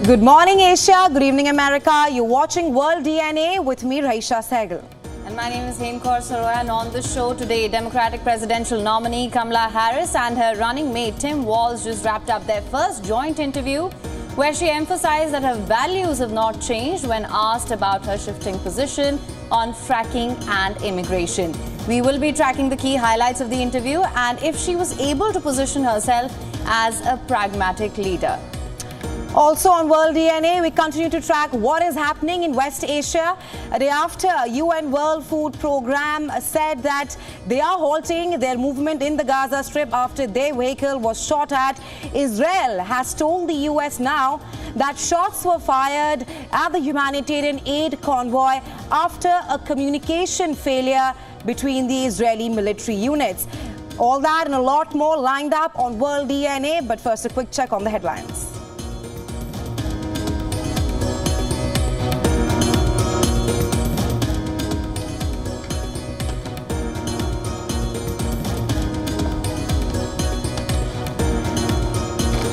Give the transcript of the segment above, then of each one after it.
Good morning, Asia. Good evening, America. You're watching World DNA with me, Raisha Sehgal. And my name is Hemkaur Saroya, and on the show today, Democratic presidential nominee Kamala Harris and her running mate Tim Walz just wrapped up their first joint interview, where she emphasized that her values have not changed when asked about her shifting position on fracking and immigration. We will be tracking the key highlights of the interview and if she was able to position herself as a pragmatic leader. Also on World DNA, we continue to track what is happening in West Asia. A day after, WION World Food Program said that they are halting their movement in the Gaza Strip after their vehicle was shot at. Israel has told the US now that shots were fired at the humanitarian aid convoy after a communication failure between the Israeli military units. All that and a lot more lined up on World DNA, but first a quick check on the headlines.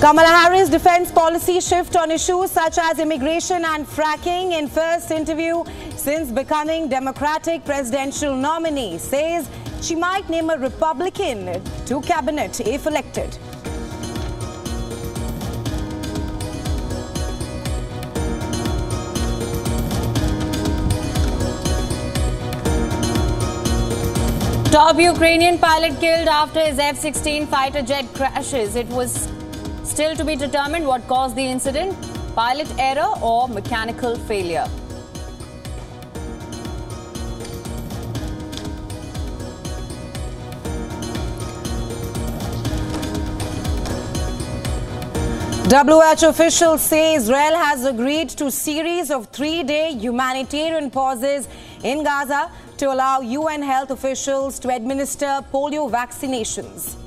Kamala Harris' defense policy shift on issues such as immigration and fracking in first interview since becoming Democratic presidential nominee, says she might name a Republican to cabinet if elected. Top Ukrainian pilot killed after his F-16 fighter jet crashes. It was still to be determined what caused the incident, pilot error or mechanical failure. WHO officials say Israel has agreed to a series of three-day humanitarian pauses in Gaza to allow UN health officials to administer polio vaccinations.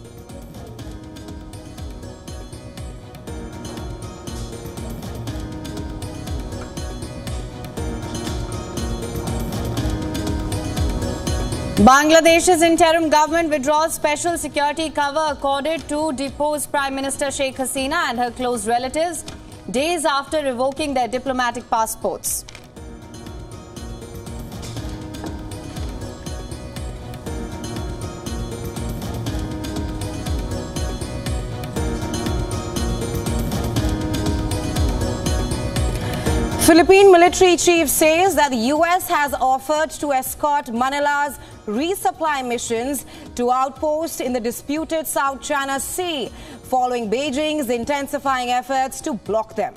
Bangladesh's interim government withdraws special security cover accorded to deposed Prime Minister Sheikh Hasina and her close relatives days after revoking their diplomatic passports. Philippine military chief says that the US has offered to escort Manila's resupply missions to outposts in the disputed South China Sea, following Beijing's intensifying efforts to block them.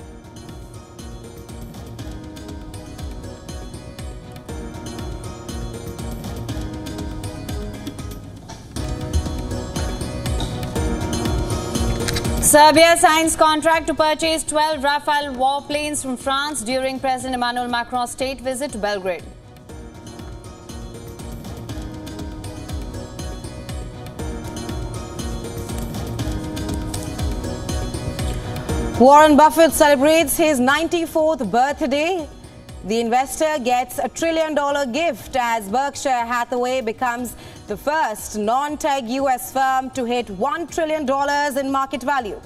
Serbia signs contract to purchase 12 Rafale warplanes from France during President Emmanuel Macron's state visit to Belgrade. Warren Buffett celebrates his 94th birthday. The investor gets a $1 trillion gift as Berkshire Hathaway becomes the first non-tech US firm to hit $1 trillion in market value.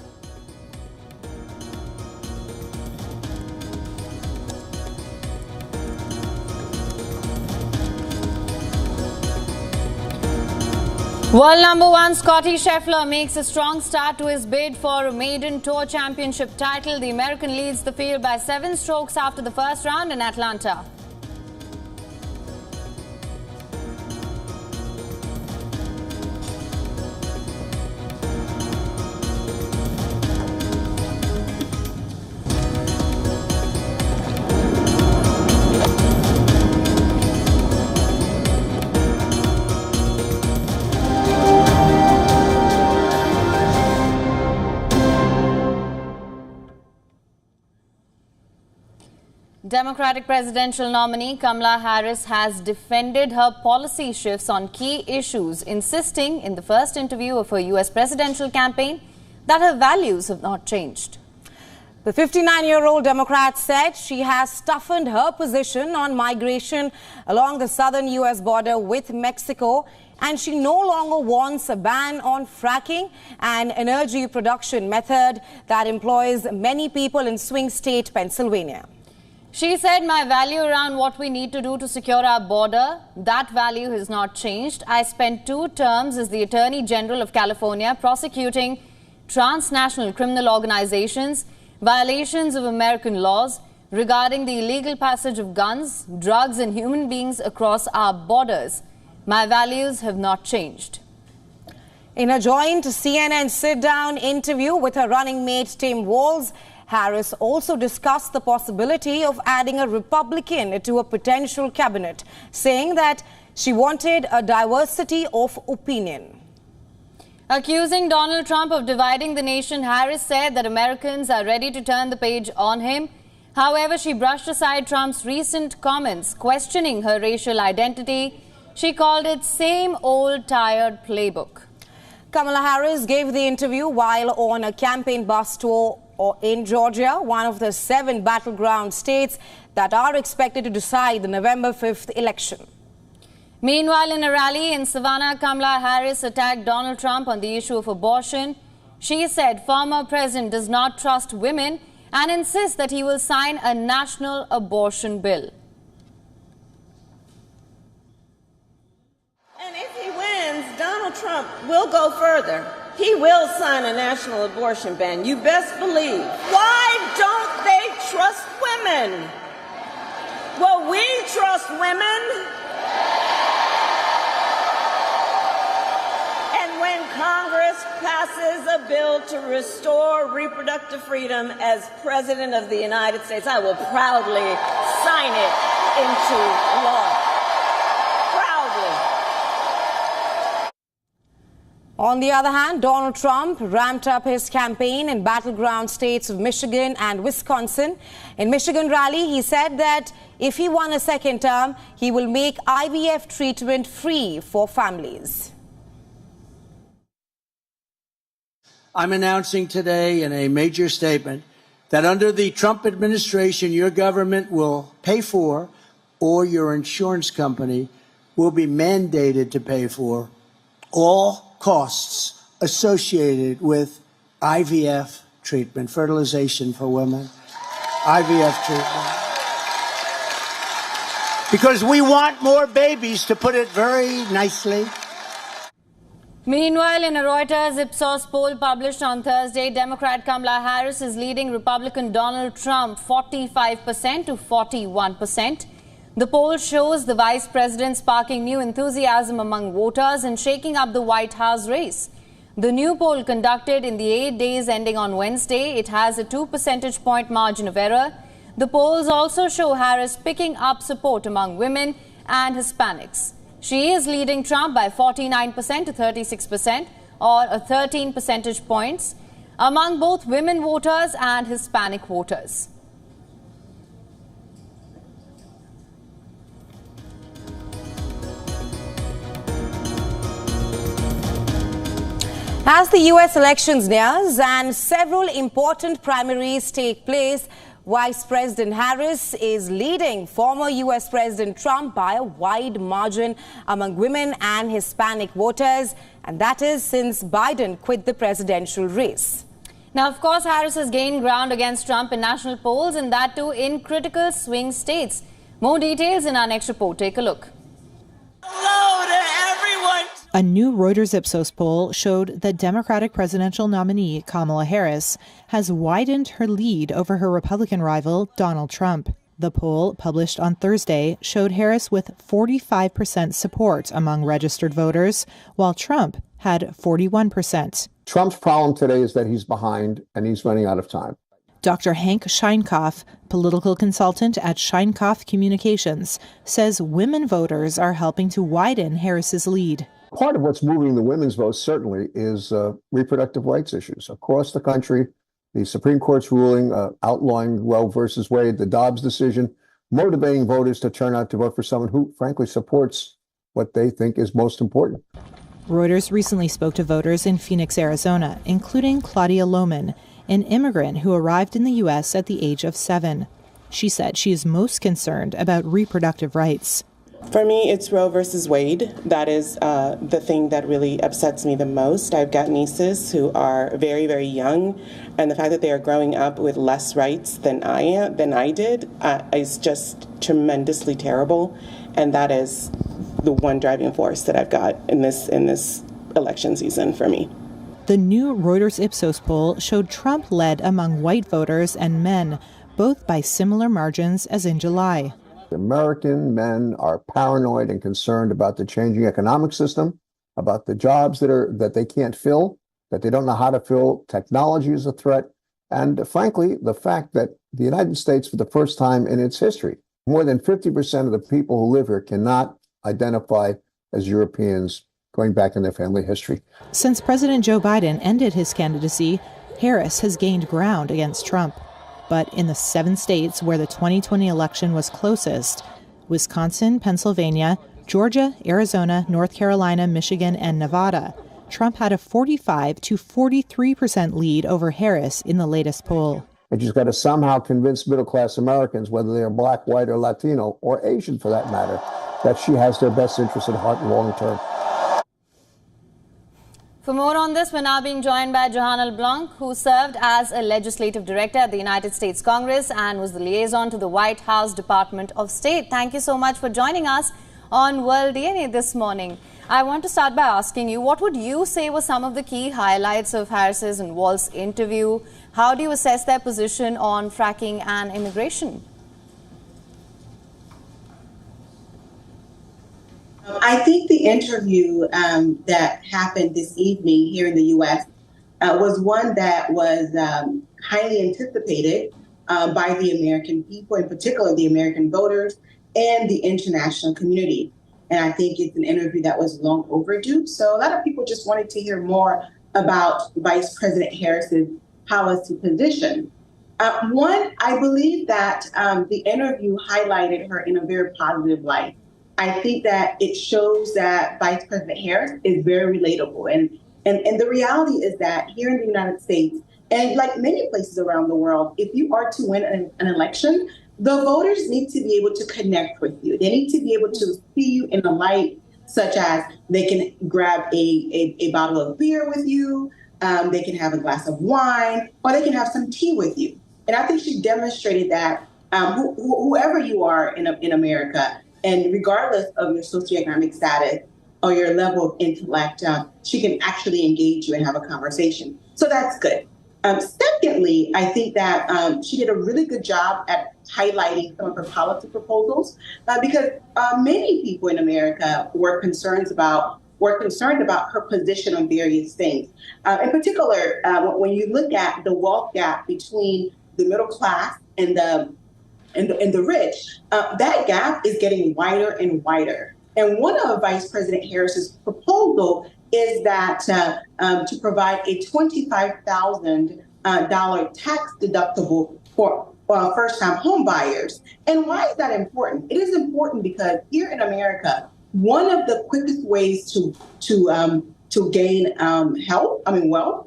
World number one Scottie Scheffler makes a strong start to his bid for a maiden tour championship title. The American leads the field by 7 strokes after the first round in Atlanta. Democratic presidential nominee Kamala Harris has defended her policy shifts on key issues, insisting in the first interview of her US presidential campaign that her values have not changed. The 59-year-old Democrat said she has toughened her position on migration along the southern US border with Mexico and she no longer wants a ban on fracking, an energy production method that employs many people in swing state Pennsylvania. She said, "My value around what we need to do to secure our border, that value has not changed. I spent 2 terms as the Attorney General of California prosecuting transnational criminal organizations, violations of American laws regarding the illegal passage of guns, drugs and human beings across our borders. My values have not changed." In a joint CNN sit-down interview with her running mate Tim Walz, Harris also discussed the possibility of adding a Republican to a potential cabinet, saying that she wanted a diversity of opinion. Accusing Donald Trump of dividing the nation, Harris said that Americans are ready to turn the page on him. However, she brushed aside Trump's recent comments questioning her racial identity. She called it same old tired playbook. Kamala Harris gave the interview while on a campaign bus tour in Georgia, one of the 7 battleground states that are expected to decide the November 5th election. Meanwhile, in a rally in Savannah, Kamala Harris attacked Donald Trump on the issue of abortion. She said former president does not trust women and insists that he will sign a national abortion bill. And if he wins, Donald Trump will go further. He will sign a national abortion ban. You best believe. Why don't they trust women? Well, we trust women. And when Congress passes a bill to restore reproductive freedom as President of the United States, I will proudly sign it into law. On the other hand, Donald Trump ramped up his campaign in battleground states of Michigan and Wisconsin. In Michigan rally, he said that if he won a second term, he will make IVF treatment free for families. I'm announcing today in a major statement that under the Trump administration, your government will pay for, or your insurance company will be mandated to pay for, all costs associated with IVF treatment, fertilization for women, IVF treatment. Because we want more babies, to put it very nicely. Meanwhile, in a Reuters Ipsos poll published on Thursday, Democrat Kamala Harris is leading Republican Donald Trump 45% to 41%. The poll shows the vice president sparking new enthusiasm among voters and shaking up the White House race. The new poll conducted in the 8 days ending on Wednesday, it has a 2 percentage point margin of error. The polls also show Harris picking up support among women and Hispanics. She is leading Trump by 49% to 36%, or a 13 percentage points, among both women voters and Hispanic voters. As the U.S. elections nears and several important primaries take place, Vice President Harris is leading former U.S. President Trump by a wide margin among women and Hispanic voters, and that is since Biden quit the presidential race. Now, of course, Harris has gained ground against Trump in national polls, and that too in critical swing states. More details in our next report. Take a look. Hello to everyone. A new Reuters Ipsos poll showed that Democratic presidential nominee Kamala Harris has widened her lead over her Republican rival Donald Trump. The poll, published on Thursday, showed Harris with 45% support among registered voters, while Trump had 41%. Trump's problem today is that he's behind and he's running out of time. Dr. Hank Scheinkoff, political consultant at Scheinkoff Communications, says women voters are helping to widen Harris's lead. Part of what's moving the women's vote certainly is reproductive rights issues across the country. The Supreme Court's ruling outlawing Roe versus Wade, the Dobbs decision, motivating voters to turn out to vote for someone who, frankly, supports what they think is most important. Reuters recently spoke to voters in Phoenix, Arizona, including Claudia Lohman, an immigrant who arrived in the U.S. at the age of 7. She said she is most concerned about reproductive rights. For me, it's Roe versus Wade. That is the thing that really upsets me the most. I've got nieces who are very, very young, and the fact that they are growing up with less rights than I did, is just tremendously terrible. And that is the one driving force that I've got in this election season for me. The new Reuters Ipsos poll showed Trump led among white voters and men, both by similar margins as in July. American men are paranoid and concerned about the changing economic system, about the jobs that they can't fill, that they don't know how to fill. Technology is a threat. And frankly, the fact that the United States, for the first time in its history, more than 50% of the people who live here cannot identify as Europeans going back in their family history. Since President Joe Biden ended his candidacy, Harris has gained ground against Trump. But in the 7 states where the 2020 election was closest, Wisconsin, Pennsylvania, Georgia, Arizona, North Carolina, Michigan, and Nevada, Trump had a 45 to 43% lead over Harris in the latest poll. And she's got to somehow convince middle-class Americans, whether they are black, white, or Latino, or Asian for that matter, that she has their best interests at heart long term. For more on this, we're now being joined by Johanna LeBlanc, who served as a legislative director at the United States Congress and was the liaison to the White House Department of State. Thank you so much for joining us on World DNA this morning. I want to start by asking you, what would you say were some of the key highlights of Harris's and Walz's interview? How do you assess their position on fracking and immigration? I think the interview that happened this evening here in the U.S. Was one that was highly anticipated by the American people, in particular the American voters and the international community. And I think it's an interview that was long overdue. So a lot of people just wanted to hear more about Vice President Harris's policy position. One, I believe that the interview highlighted her in a very positive light. I think that it shows that Vice President Harris is very relatable. And the reality is that here in the United States, and like many places around the world, if you are to win an election, the voters need to be able to connect with you. They need to be able to see you in a light such as they can grab a bottle of beer with you, they can have a glass of wine, or they can have some tea with you. And I think she demonstrated that whoever you are in America, and regardless of your socioeconomic status or your level of intellect, she can actually engage you and have a conversation. So that's good. Secondly, I think that she did a really good job at highlighting some of her policy proposals because many people in America were concerned about her position on various things. In particular, when you look at the wealth gap between the middle class and the rich, that gap is getting wider and wider. And one of Vice President Harris's proposal is that to provide a $25,000 tax deductible for first-time home buyers. And why is that important? It is important because here in America, one of the quickest ways to gain wealth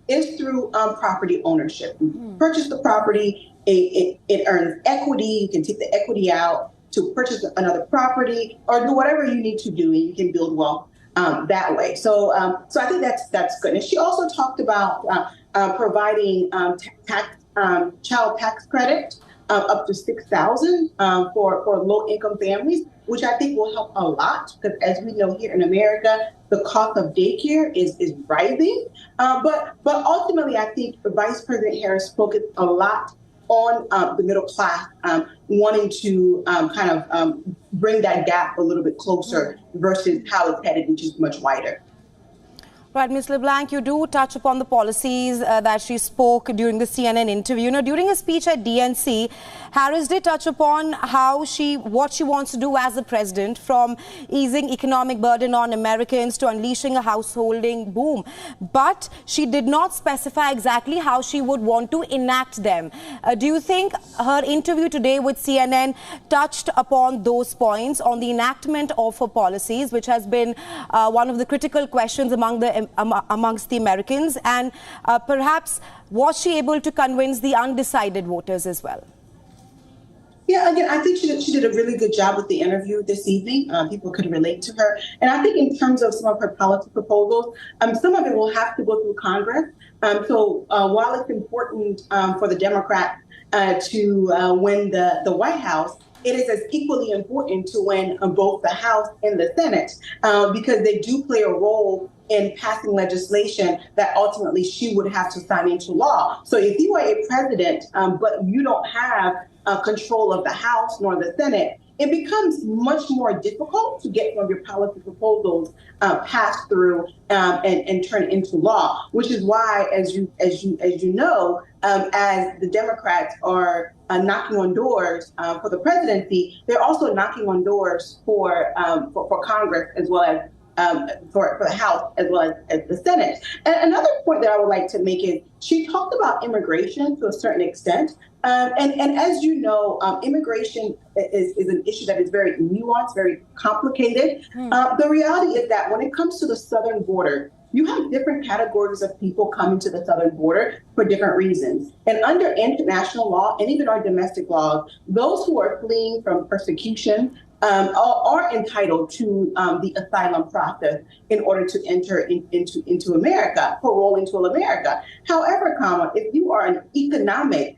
is through property ownership. You purchase the property, it earns equity. You can take the equity out to purchase another property or do whatever you need to do, and you can build wealth that way. So I think that's good. And she also talked about providing child tax credit up to $6,000 for low-income families, which I think will help a lot because, as we know here in America, the cost of daycare is rising. But ultimately, I think Vice President Harris focused a lot on the middle class, wanting to bring that gap a little bit closer versus how it's headed, which is much wider. Right, Ms. LeBlanc, you do touch upon the policies that she spoke during the CNN interview. During a speech at DNC, Harris did touch upon what she wants to do as the president, from easing economic burden on Americans to unleashing a householding boom. But she did not specify exactly how she would want to enact them. Do you think her interview today with CNN touched upon those points on the enactment of her policies, which has been one of the critical questions amongst the Americans, and perhaps was she able to convince the undecided voters as well? Yeah, Again, I think she did a really good job with the interview this evening. People could relate to her. And I think in terms of some of her policy proposals, some of it will have to go through Congress. So while it's important for the Democrats to win the White House, it is as equally important to win both the House and the Senate because they do play a role in passing legislation that ultimately she would have to sign into law. So if you are a president, but you don't have control of the House nor the Senate, it becomes much more difficult to get some of your policy proposals passed through and turned into law. Which is why, as you know, as the Democrats are knocking on doors for the presidency, they're also knocking on doors for Congress as well as for the House as well as the Senate. And another point that I would like to make is she talked about immigration to a certain extent. And as you know, immigration is an issue that is very nuanced, very complicated. The reality is that when it comes to the southern border, you have different categories of people coming to the southern border for different reasons. And under international law and even our domestic laws, those who are fleeing from persecution are entitled to the asylum process in order to enter into America, parole into America. However, Kamala, if you are an economic,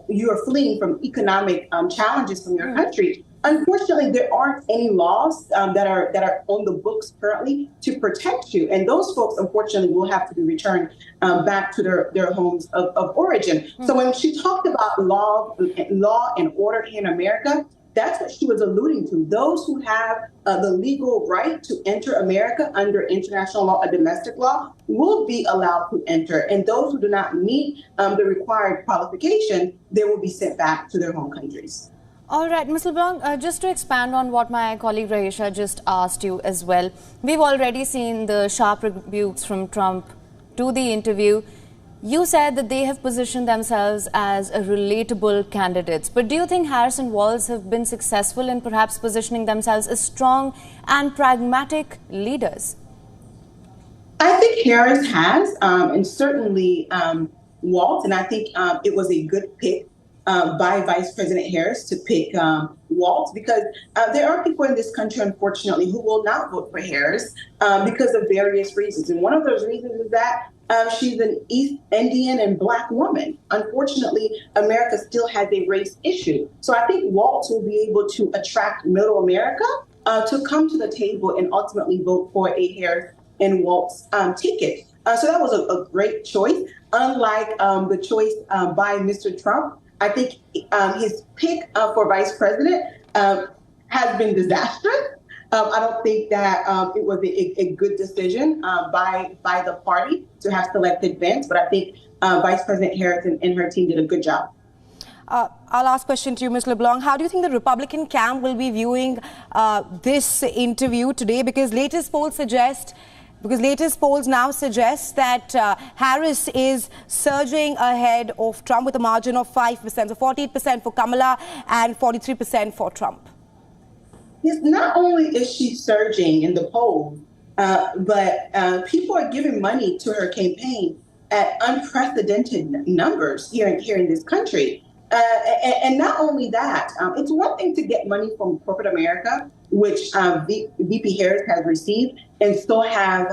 you are fleeing from economic challenges from your country, unfortunately, there aren't any laws that are on the books currently to protect you. And those folks, unfortunately, will have to be returned back to their homes of origin. So when she talked about law and order in America, that's what she was alluding to. Those who have the legal right to enter America under international law or domestic law will be allowed to enter. And those who do not meet the required qualification, they will be sent back to their home countries. All right, Ms. LeBlanc, just to expand on what my colleague Raisha just asked you as well, we've already seen the sharp rebukes from Trump to the interview. You said that they have positioned themselves as a relatable candidates, but do you think Harris and Walz have been successful in perhaps positioning themselves as strong and pragmatic leaders? I think Harris has, and certainly Walz, and I think it was a good pick by Vice President Harris to pick Walz, because there are people in this country, unfortunately, who will not vote for Harris because of various reasons. And one of those reasons is that she's an East Indian and Black woman. Unfortunately, America still has a race issue. So I think Walz will be able to attract middle America to come to the table and ultimately vote for a Harris and Walz ticket. So that was a great choice. Unlike the choice by Mr. Trump, I think his pick for vice president has been disastrous. I don't think that it was a good decision by the party to have selected Vance, but I think Vice President Harris and her team did a good job. Our last question to you, Ms. LeBlanc. How do you think the Republican camp will be viewing this interview today? Because latest polls now suggest that Harris is surging ahead of Trump with a margin of 5%, so 48% for Kamala and 43% for Trump. Yes, not only is she surging in the polls, but people are giving money to her campaign at unprecedented numbers here in this country. And not only that, it's one thing to get money from corporate America, which VP Harris has received, and still have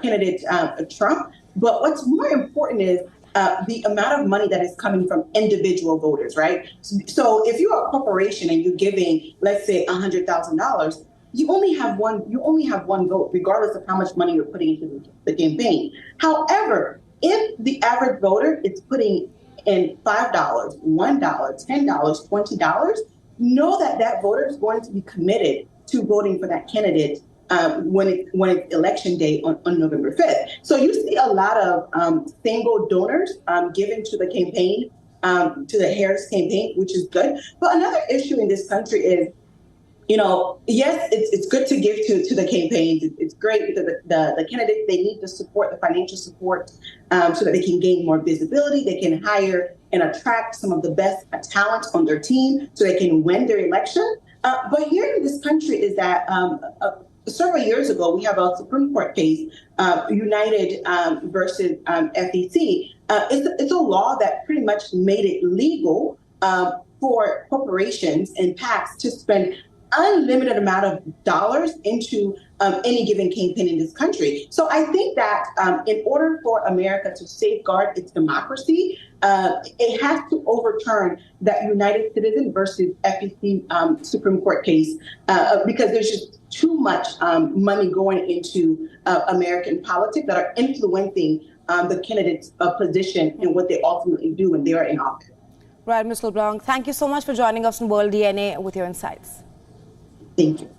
candidate Trump. But what's more important is the amount of money that is coming from individual voters, right? So if you're a corporation and you're giving, let's say, $100,000, you only have one vote, regardless of how much money you're putting into the campaign. However, if the average voter is putting in $5, $1, $10, $20, know that voter is going to be committed to voting for that candidate when it's election day on November 5th. So you see a lot of single donors given to the campaign, to the Harris campaign, which is good. But another issue in this country is, yes, it's good to give to the campaigns. It's great because the candidates, they need the support, the financial support, so that they can gain more visibility. They can hire and attract some of the best talent on their team so they can win their election. But here in this country is that several years ago, we have a Supreme Court case, United versus FEC. It's a law that pretty much made it legal for corporations and PACs to spend unlimited amount of dollars into any given campaign in this country. So I think that in order for America to safeguard its democracy, it has to overturn that United Citizen versus FEC Supreme Court case because there's just too much money going into American politics that are influencing the candidates' position and what they ultimately do when they are in office. Right, Ms. LeBlanc, thank you so much for joining us on World DNA with your insights. Thank you.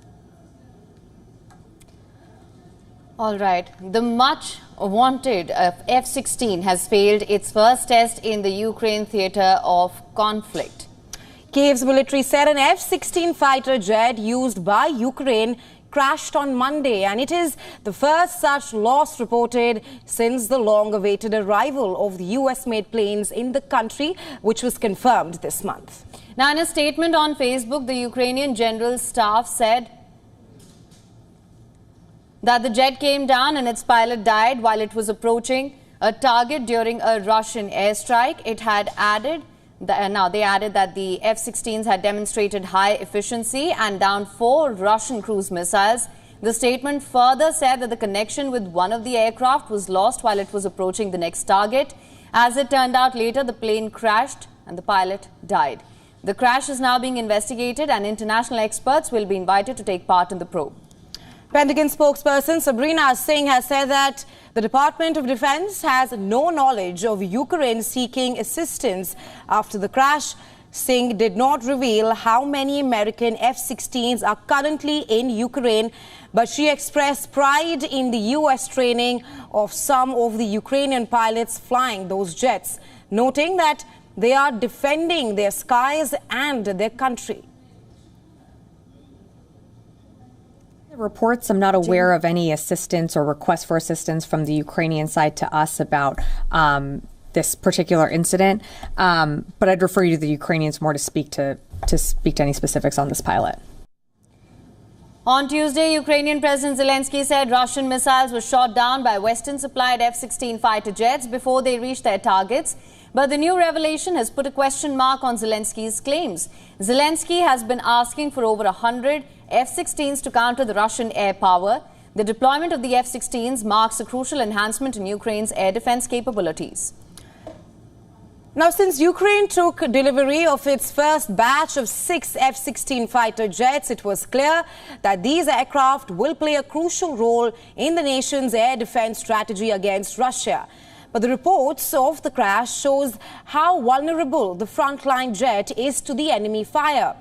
All right. The much-wanted F-16 has failed its first test in the Ukraine theater of conflict. Kyiv's military said an F-16 fighter jet used by Ukraine crashed on Monday, and it is the first such loss reported since the long-awaited arrival of the US-made planes in the country, which was confirmed this month. Now, in a statement on Facebook, the Ukrainian General Staff said that the jet came down and its pilot died while it was approaching a target during a Russian airstrike. It had added, they added that the F-16s had demonstrated high efficiency and downed 4 Russian cruise missiles. The statement further said that the connection with one of the aircraft was lost while it was approaching the next target. As it turned out later, the plane crashed and the pilot died. The crash is now being investigated and international experts will be invited to take part in the probe. Pentagon spokesperson Sabrina Singh has said that the Department of Defense has no knowledge of Ukraine seeking assistance after the crash. Singh did not reveal how many American F-16s are currently in Ukraine, but she expressed pride in the U.S. training of some of the Ukrainian pilots flying those jets, noting that they are defending their skies and their country. Reports, I'm not aware of any assistance or request for assistance from the Ukrainian side to us about this particular incident, but I'd refer you to the Ukrainians more to speak to any specifics on this pilot. On Tuesday, Ukrainian President Zelensky said Russian missiles were shot down by Western-supplied F-16 fighter jets before they reached their targets. But the new revelation has put a question mark on Zelensky's claims. Zelensky has been asking for over 100 F-16s to counter the Russian air power. The deployment of the F-16s marks a crucial enhancement in Ukraine's air defense capabilities. Now, since Ukraine took delivery of its first batch of 6 F-16 fighter jets, it was clear that these aircraft will play a crucial role in the nation's air defense strategy against Russia. But the reports of the crash shows how vulnerable the frontline jet is to the enemy fire.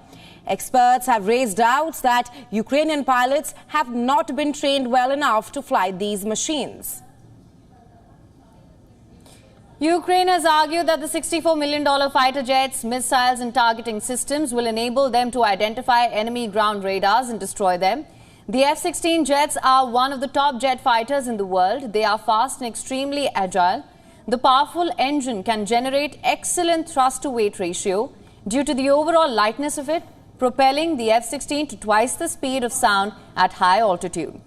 Experts have raised doubts that Ukrainian pilots have not been trained well enough to fly these machines. Ukraine has argued that the $64 million fighter jets, missiles and targeting systems will enable them to identify enemy ground radars and destroy them. The F-16 jets are one of the top jet fighters in the world. They are fast and extremely agile. The powerful engine can generate excellent thrust-to-weight ratio due to the overall lightness of it, propelling the F-16 to twice the speed of sound at high altitude.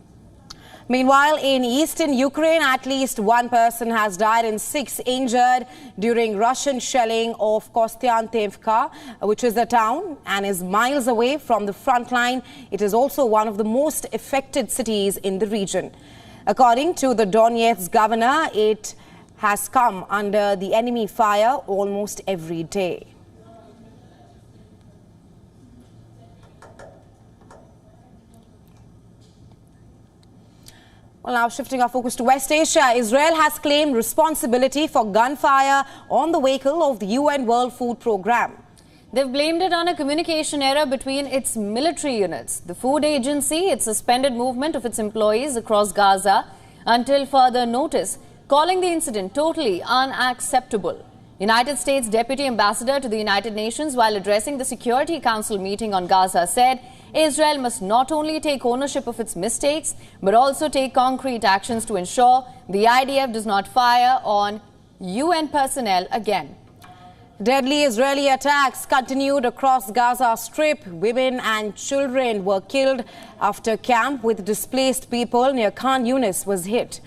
Meanwhile, in eastern Ukraine, at least 1 person has died and 6 injured during Russian shelling of Kostyantynivka, which is a town and is miles away from the front line. It is also one of the most affected cities in the region. According to the Donetsk governor, it has come under the enemy fire almost every day. Well, now shifting our focus to West Asia, Israel has claimed responsibility for gunfire on the vehicle of the UN World Food Programme. They've blamed it on a communication error between its military units. The food agency had suspended movement of its employees across Gaza until further notice, calling the incident totally unacceptable. United States Deputy Ambassador to the United Nations, while addressing the Security Council meeting on Gaza, said Israel must not only take ownership of its mistakes, but also take concrete actions to ensure the IDF does not fire on UN personnel again. Deadly Israeli attacks continued across Gaza Strip. Women and children were killed after a camp with displaced people near Khan Yunis was hit.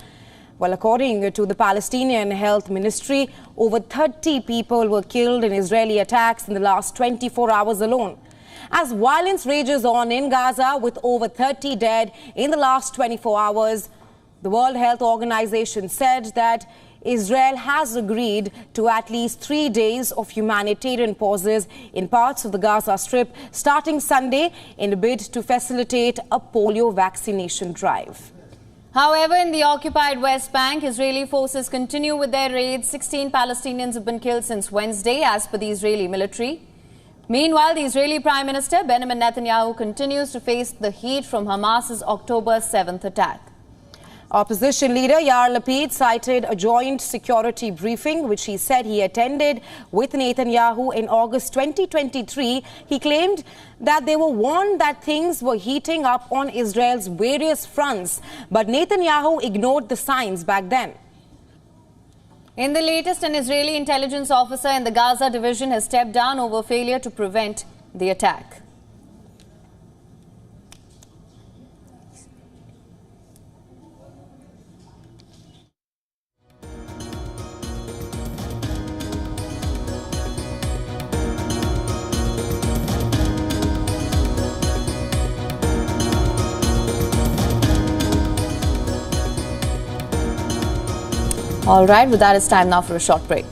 Well, according to the Palestinian Health Ministry, over 30 people were killed in Israeli attacks in the last 24 hours alone. As violence rages on in Gaza with over 30 dead in the last 24 hours, the World Health Organization said that Israel has agreed to at least 3 days of humanitarian pauses in parts of the Gaza Strip starting Sunday in a bid to facilitate a polio vaccination drive. However, in the occupied West Bank, Israeli forces continue with their raids. 16 Palestinians have been killed since Wednesday, as per the Israeli military. Meanwhile, the Israeli Prime Minister Benjamin Netanyahu continues to face the heat from Hamas's October 7th attack. Opposition leader Yair Lapid cited a joint security briefing which he said he attended with Netanyahu in August 2023. He claimed that they were warned that things were heating up on Israel's various fronts, but Netanyahu ignored the signs back then. In the latest, an Israeli intelligence officer in the Gaza division has stepped down over failure to prevent the attack. All right, with that, it's time now for a short break.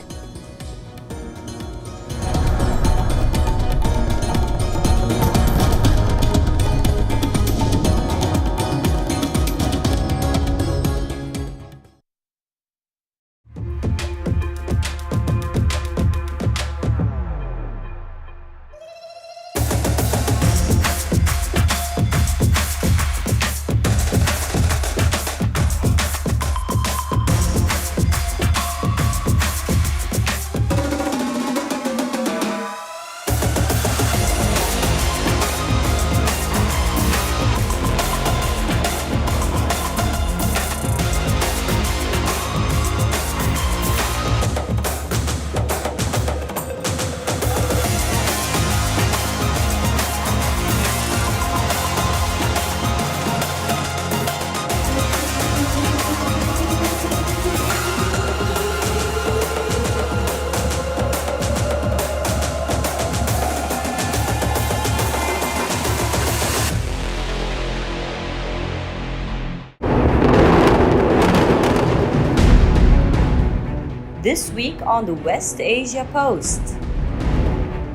This week on the West Asia Post,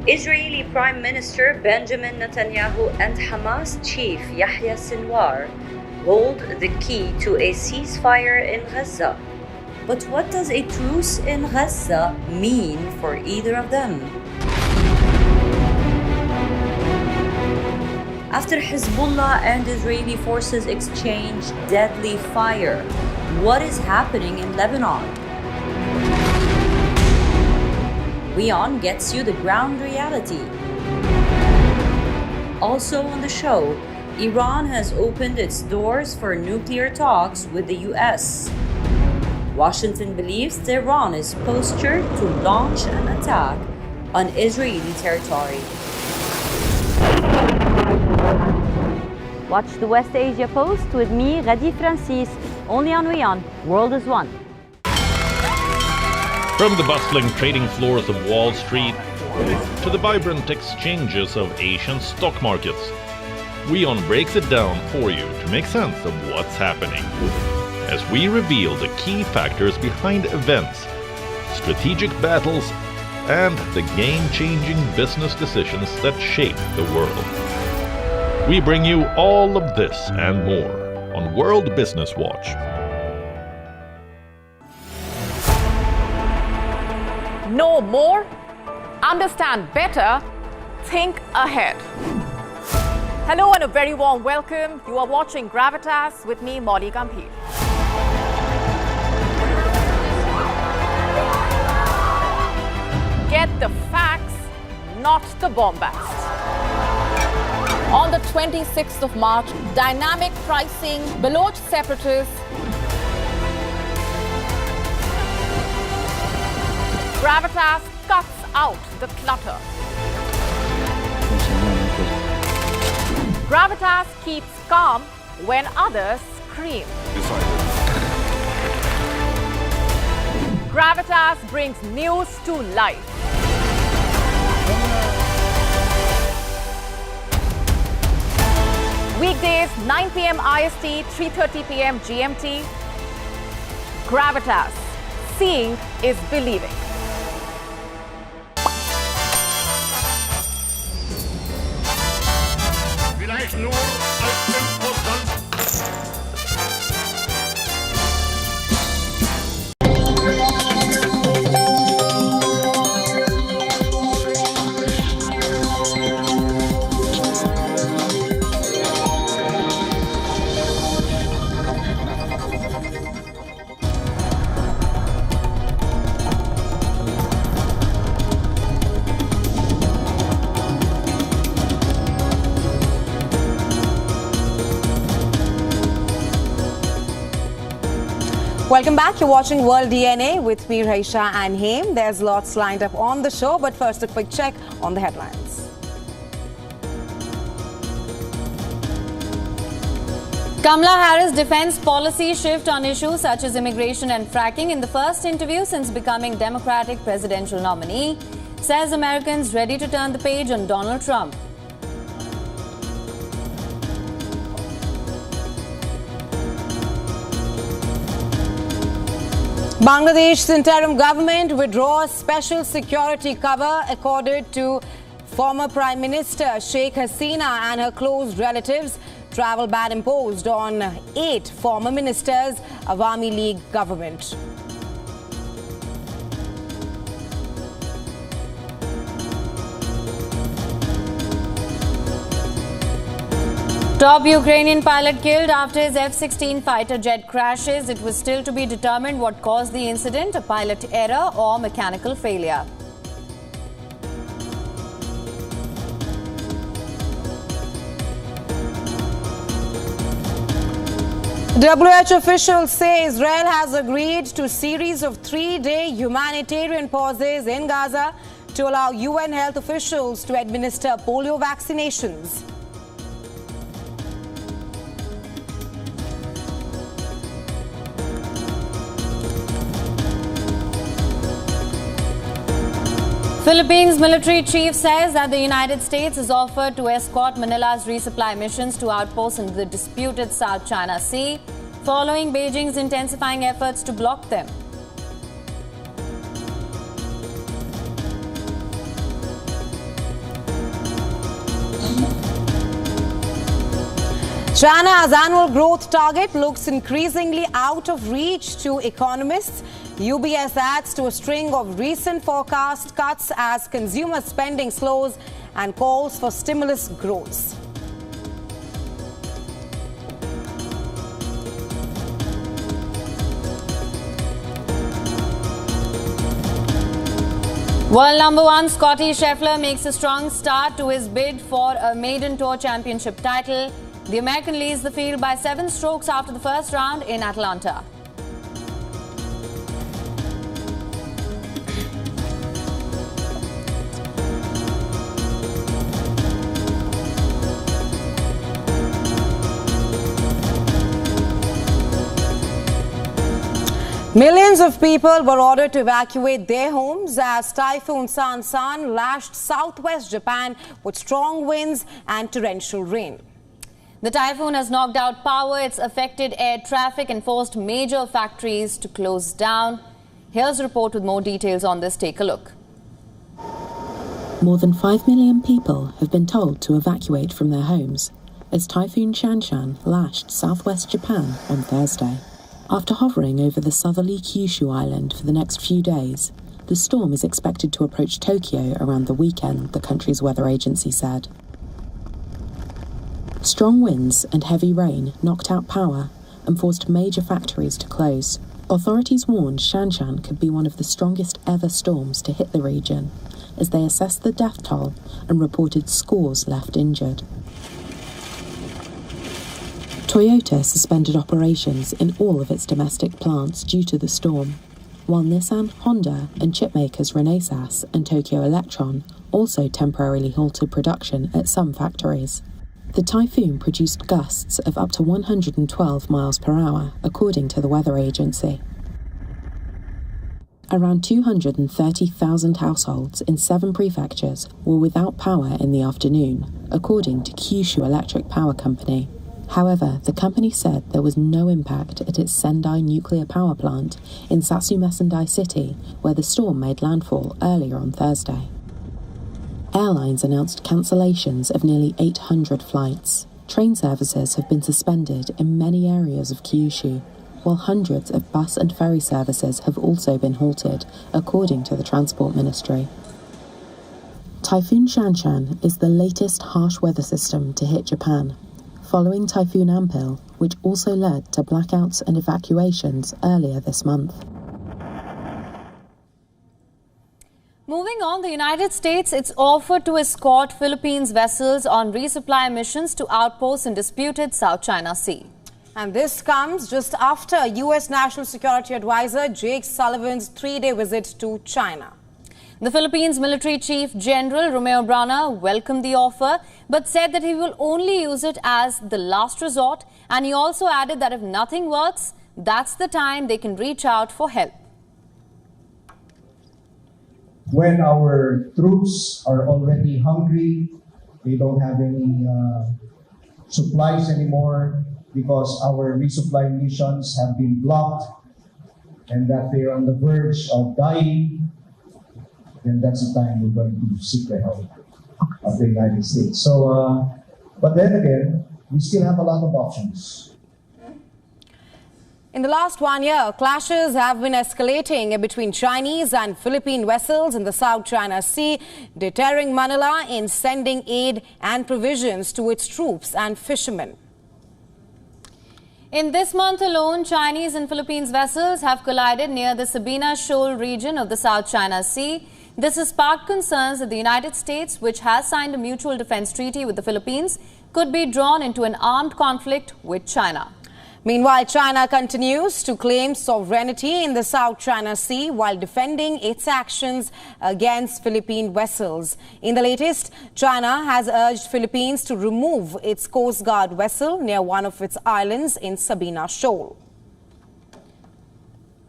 Israeli Prime Minister Benjamin Netanyahu and Hamas chief Yahya Sinwar hold the key to a ceasefire in Gaza. But what does a truce in Gaza mean for either of them? After Hezbollah and Israeli forces exchange deadly fire, what is happening in Lebanon? WION gets you the ground reality. Also on the show, Iran has opened its doors for nuclear talks with the US. Washington believes Tehran is postured to launch an attack on Israeli territory. Watch the West Asia Post with me, Radi Francis, only on WION World is One. From the bustling trading floors of Wall Street to the vibrant exchanges of Asian stock markets, WION breaks it down for you to make sense of what's happening, as we reveal the key factors behind events, strategic battles, and the game-changing business decisions that shape the world. We bring you all of this and more on World Business Watch. Know more, understand better, think ahead. Hello and a very warm welcome. You are watching Gravitas with me, Molly Gambhir. Get the facts, not the bombast. On the 26th of March, dynamic pricing, Baloch separatists, Gravitas cuts out the clutter. Gravitas keeps calm when others scream. Gravitas brings news to life. Weekdays, 9 p.m. IST, 3:30 p.m. GMT. Gravitas. Seeing is believing. Welcome back. You're watching World DNA with me, Raisha and Haim. There's lots lined up on the show, but first a quick check on the headlines. Kamala Harris defends policy shift on issues such as immigration and fracking in the first interview since becoming Democratic presidential nominee. Says Americans ready to turn the page on Donald Trump. Bangladesh's interim government withdraws special security cover accorded to former Prime Minister Sheikh Hasina and her close relatives. Travel ban imposed on 8 former ministers, Awami League government. Top Ukrainian pilot killed after his F-16 fighter jet crashes. It was still to be determined what caused the incident, a pilot error or mechanical failure. WHO officials say Israel has agreed to a series of 3-day humanitarian pauses in Gaza to allow UN health officials to administer polio vaccinations. Philippines military chief says that the United States has offered to escort Manila's resupply missions to outposts in the disputed South China Sea, following Beijing's intensifying efforts to block them. China's annual growth target looks increasingly out of reach to economists. UBS adds to a string of recent forecast cuts as consumer spending slows and calls for stimulus grows. World number 1 Scotty Scheffler makes a strong start to his bid for a maiden tour championship title. The American leads the field by 7 strokes after the first round in Atlanta. Millions of people were ordered to evacuate their homes as Typhoon Shanshan lashed southwest Japan with strong winds and torrential rain. The typhoon has knocked out power, it's affected air traffic and forced major factories to close down. Here's a report with more details on this. Take a look. More than 5 million people have been told to evacuate from their homes as Typhoon Shanshan lashed southwest Japan on Thursday. After hovering over the southerly Kyushu island for the next few days, the storm is expected to approach Tokyo around the weekend, the country's weather agency said. Strong winds and heavy rain knocked out power and forced major factories to close. Authorities warned Shanshan could be one of the strongest ever storms to hit the region as they assessed the death toll and reported scores left injured. Toyota suspended operations in all of its domestic plants due to the storm, while Nissan, Honda and chipmakers Renesas and Tokyo Electron also temporarily halted production at some factories. The typhoon produced gusts of up to 112 miles per hour, according to the weather agency. Around 230,000 households in 7 prefectures were without power in the afternoon, according to Kyushu Electric Power Company. However, the company said there was no impact at its Sendai nuclear power plant in Satsuma Sendai City, where the storm made landfall earlier on Thursday. Airlines announced cancellations of nearly 800 flights. Train services have been suspended in many areas of Kyushu, while hundreds of bus and ferry services have also been halted, according to the Transport Ministry. Typhoon Shanshan is the latest harsh weather system to hit Japan, following Typhoon Ampil, which also led to blackouts and evacuations earlier this month. Moving on, the United States, it's offered to escort Philippines vessels on resupply missions to outposts in disputed South China Sea. And this comes just after U.S. National Security Advisor Jake Sullivan's 3-day visit to China. The Philippines Military Chief General Romeo Brana welcomed the offer, but said that he will only use it as the last resort. And he also added that if nothing works, that's the time they can reach out for help. When our troops are already hungry, they don't have any supplies anymore, because our resupply missions have been blocked and that they are on the verge of dying, then that's the time we're going to seek the help of the United States. So, but then again, we still have a lot of options. In the last 1 year, clashes have been escalating between Chinese and Philippine vessels in the South China Sea, deterring Manila in sending aid and provisions to its troops and fishermen. In this month alone, Chinese and Philippines vessels have collided near the Sabina Shoal region of the South China Sea. This has sparked concerns that the United States, which has signed a mutual defense treaty with the Philippines, could be drawn into an armed conflict with China. Meanwhile, China continues to claim sovereignty in the South China Sea while defending its actions against Philippine vessels. In the latest, China has urged Philippines to remove its Coast Guard vessel near one of its islands in Sabina Shoal.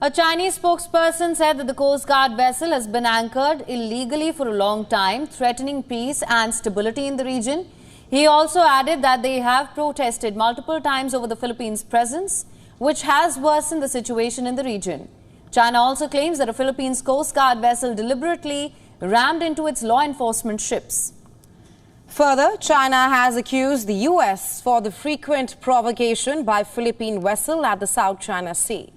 A Chinese spokesperson said that the Coast Guard vessel has been anchored illegally for a long time, threatening peace and stability in the region. He also added that they have protested multiple times over the Philippines' presence, which has worsened the situation in the region. China also claims that a Philippines Coast Guard vessel deliberately rammed into its law enforcement ships. Further, China has accused the U.S. for the frequent provocation by Philippine vessel at the South China Sea.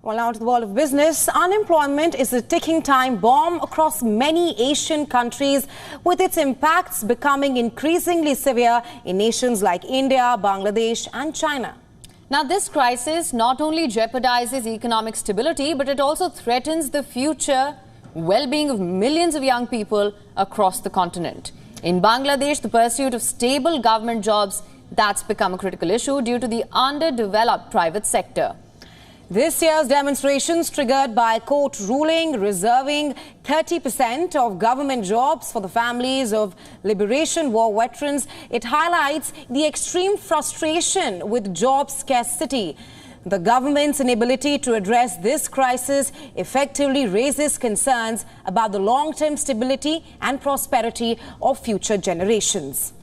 Well, now to the world of business. Unemployment is a ticking time bomb across many Asian countries, with its impacts becoming increasingly severe in nations like India, Bangladesh and China. Now, this crisis not only jeopardizes economic stability, but it also threatens the future well-being of millions of young people across the continent. In Bangladesh, the pursuit of stable government jobs, that's become a critical issue due to the underdeveloped private sector. This year's demonstrations, triggered by a court ruling reserving 30% of government jobs for the families of Liberation War veterans, it highlights the extreme frustration with job scarcity. The government's inability to address this crisis effectively raises concerns about the long-term stability and prosperity of future generations.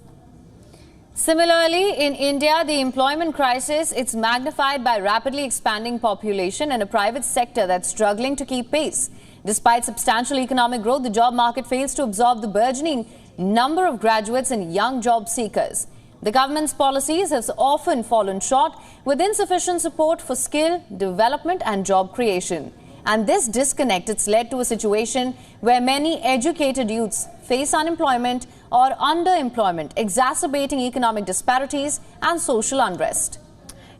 Similarly, in India, the employment crisis, it's magnified by rapidly expanding population and a private sector that's struggling to keep pace. Despite substantial economic growth, the job market fails to absorb the burgeoning number of graduates and young job seekers. The government's policies have often fallen short, with insufficient support for skill development and job creation. And this disconnect has led to a situation where many educated youths face unemployment or underemployment, exacerbating economic disparities and social unrest.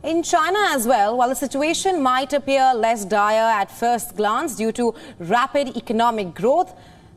In China as well, while the situation might appear less dire at first glance due to rapid economic growth,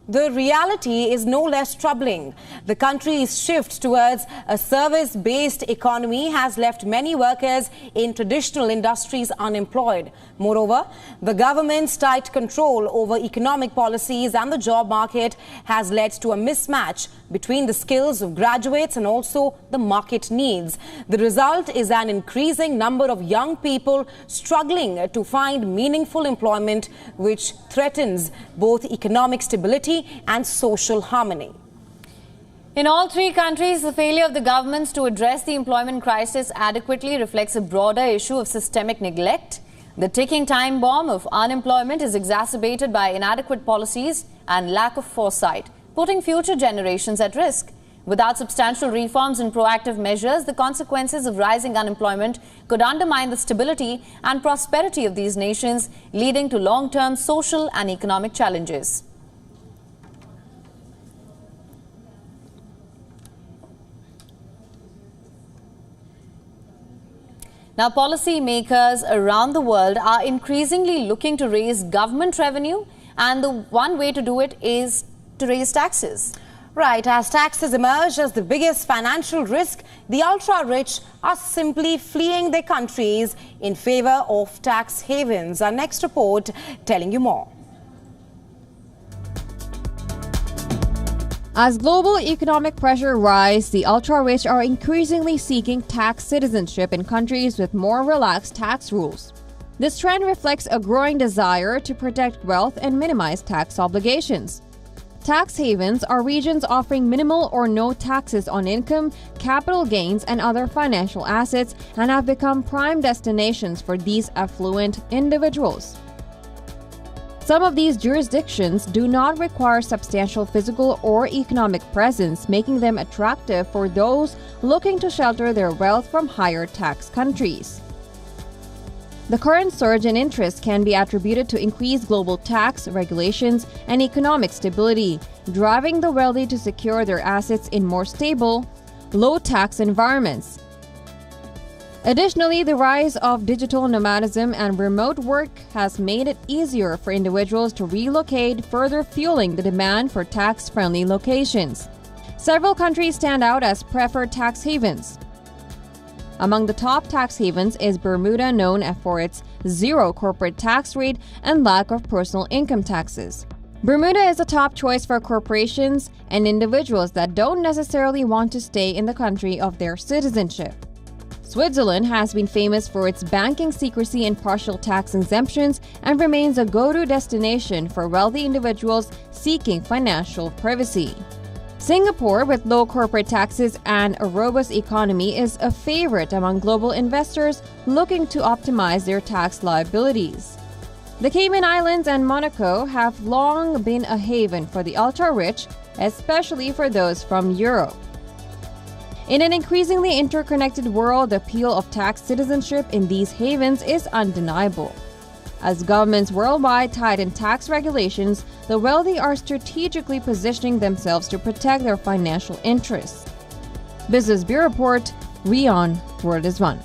The reality is no less troubling. The country's shift towards a service-based economy has left many workers in traditional industries unemployed. Moreover, the government's tight control over economic policies and the job market has led to a mismatch between the skills of graduates and also the market needs. The result is an increasing number of young people struggling to find meaningful employment, which threatens both economic stability and social harmony. In all three countries, the failure of the governments to address the employment crisis adequately reflects a broader issue of systemic neglect. The ticking time bomb of unemployment is exacerbated by inadequate policies and lack of foresight, putting future generations at risk. Without substantial reforms and proactive measures, the consequences of rising unemployment could undermine the stability and prosperity of these nations, leading to long-term social and economic challenges. Now, policymakers around the world are increasingly looking to raise government revenue, and the one way to do it is to raise taxes. Right, as taxes emerge as the biggest financial risk, the ultra-rich are simply fleeing their countries in favor of tax havens. Our next report telling you more. As global economic pressure rises, the ultra-rich are increasingly seeking tax citizenship in countries with more relaxed tax rules. This trend reflects a growing desire to protect wealth and minimize tax obligations. Tax havens are regions offering minimal or no taxes on income, capital gains, and other financial assets, and have become prime destinations for these affluent individuals. Some of these jurisdictions do not require substantial physical or economic presence, making them attractive for those looking to shelter their wealth from higher tax countries. The current surge in interest can be attributed to increased global tax regulations and economic stability, driving the wealthy to secure their assets in more stable, low-tax environments. Additionally, the rise of digital nomadism and remote work has made it easier for individuals to relocate, further fueling the demand for tax-friendly locations. Several countries stand out as preferred tax havens. Among the top tax havens is Bermuda, known for its zero corporate tax rate and lack of personal income taxes. Bermuda is a top choice for corporations and individuals that don't necessarily want to stay in the country of their citizenship. Switzerland has been famous for its banking secrecy and partial tax exemptions and remains a go-to destination for wealthy individuals seeking financial privacy. Singapore, with low corporate taxes and a robust economy, is a favorite among global investors looking to optimize their tax liabilities. The Cayman Islands and Monaco have long been a haven for the ultra-rich, especially for those from Europe. In an increasingly interconnected world, the appeal of tax citizenship in these havens is undeniable. As governments worldwide tighten tax regulations, the wealthy are strategically positioning themselves to protect their financial interests. Business Bureau Report, WION World is One.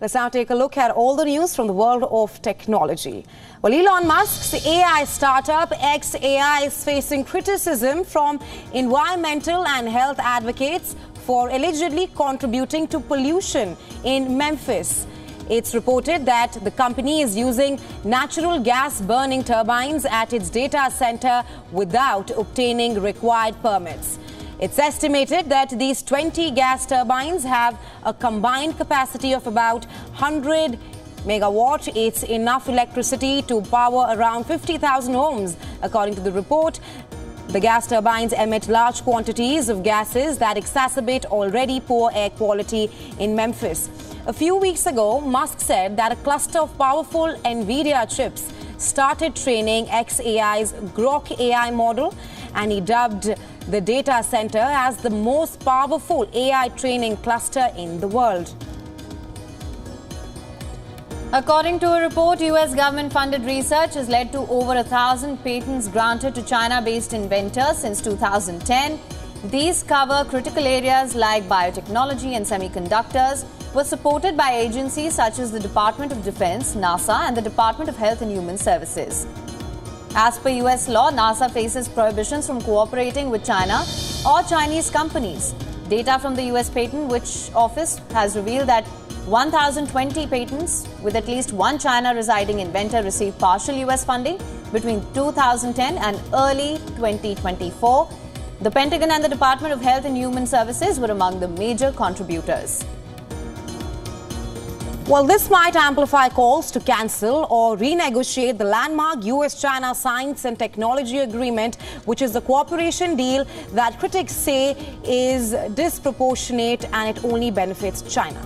Let's now take a look at all the news from the world of technology. Well, Elon Musk's AI startup xAI is facing criticism from environmental and health advocates for allegedly contributing to pollution in Memphis. It's reported that the company is using natural gas burning turbines at its data center without obtaining required permits. It's estimated that these 20 gas turbines have a combined capacity of about 100 megawatt. It's enough electricity to power around 50,000 homes. According to the report, the gas turbines emit large quantities of gases that exacerbate already poor air quality in Memphis. A few weeks ago, Musk said that a cluster of powerful NVIDIA chips started training xAI's Grok AI model, and he dubbed the data center as the most powerful AI training cluster in the world. According to a report, US government-funded research has led to over 1,000 patents granted to China-based inventors since 2010. These cover critical areas like biotechnology and semiconductors, were supported by agencies such as the Department of Defense, NASA, and the Department of Health and Human Services. As per US law, NASA faces prohibitions from cooperating with China or Chinese companies. Data from the US Patent Office has revealed that 1,020 patents with at least one China residing inventor received partial US funding between 2010 and early 2024. The Pentagon and the Department of Health and Human Services were among the major contributors. Well, this might amplify calls to cancel or renegotiate the landmark US-China Science and Technology Agreement, which is the cooperation deal that critics say is disproportionate and it only benefits China.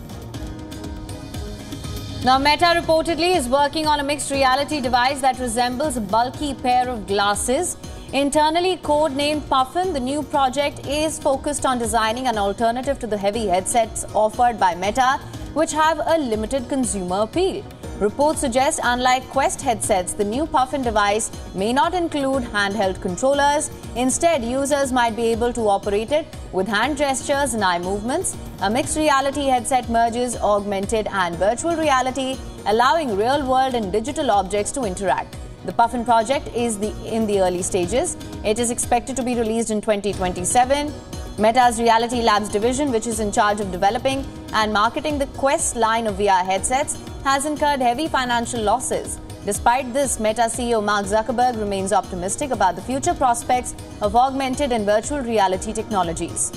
Now, Meta reportedly is working on a mixed reality device that resembles a bulky pair of glasses. Internally codenamed Puffin, the new project is focused on designing an alternative to the heavy headsets offered by Meta, which have a limited consumer appeal. Reports suggest, unlike Quest headsets, the new Puffin device may not include handheld controllers. Instead, users might be able to operate it with hand gestures and eye movements. A mixed reality headset merges augmented and virtual reality, allowing real-world and digital objects to interact. The Puffin project is in the early stages. It is expected to be released in 2027. Meta's Reality Labs division, which is in charge of developing and marketing the Quest line of VR headsets, has incurred heavy financial losses. Despite this, Meta CEO Mark Zuckerberg remains optimistic about the future prospects of augmented and virtual reality technologies.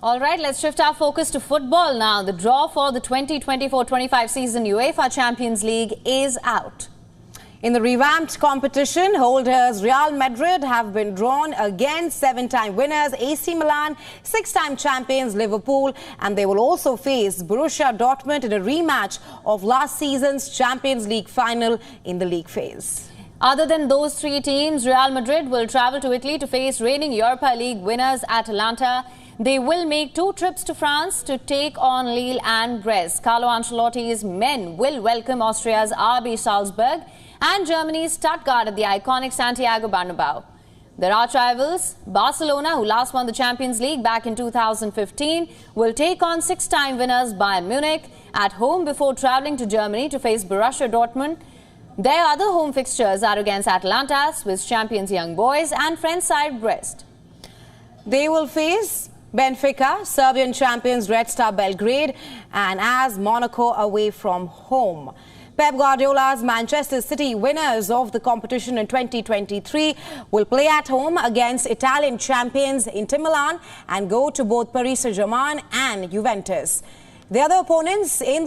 All right, let's shift our focus to football now. The draw for the 2024-25 season UEFA Champions League is out. In the revamped competition, holders Real Madrid have been drawn against seven-time winners AC Milan, six-time champions Liverpool, and they will also face Borussia Dortmund in a rematch of last season's Champions League final in the league phase. Other than those three teams, Real Madrid will travel to Italy to face reigning Europa League winners Atalanta. They will make two trips to France to take on Lille and Brest. Carlo Ancelotti's men will welcome Austria's RB Salzburg and Germany's Stuttgart at the iconic Santiago Bernabeu. Their arch rivals, Barcelona, who last won the Champions League back in 2015, will take on six-time winners Bayern Munich at home before travelling to Germany to face Borussia Dortmund. Their other home fixtures are against Atalanta, Swiss champions Young Boys, and French side Brest. They will face Benfica, Serbian champions Red Star Belgrade, and AS Monaco away from home. Pep Guardiola's Manchester City, winners of the competition in 2023, will play at home against Italian champions Inter Milan and go to both Paris Saint-Germain and Juventus. The other opponents in the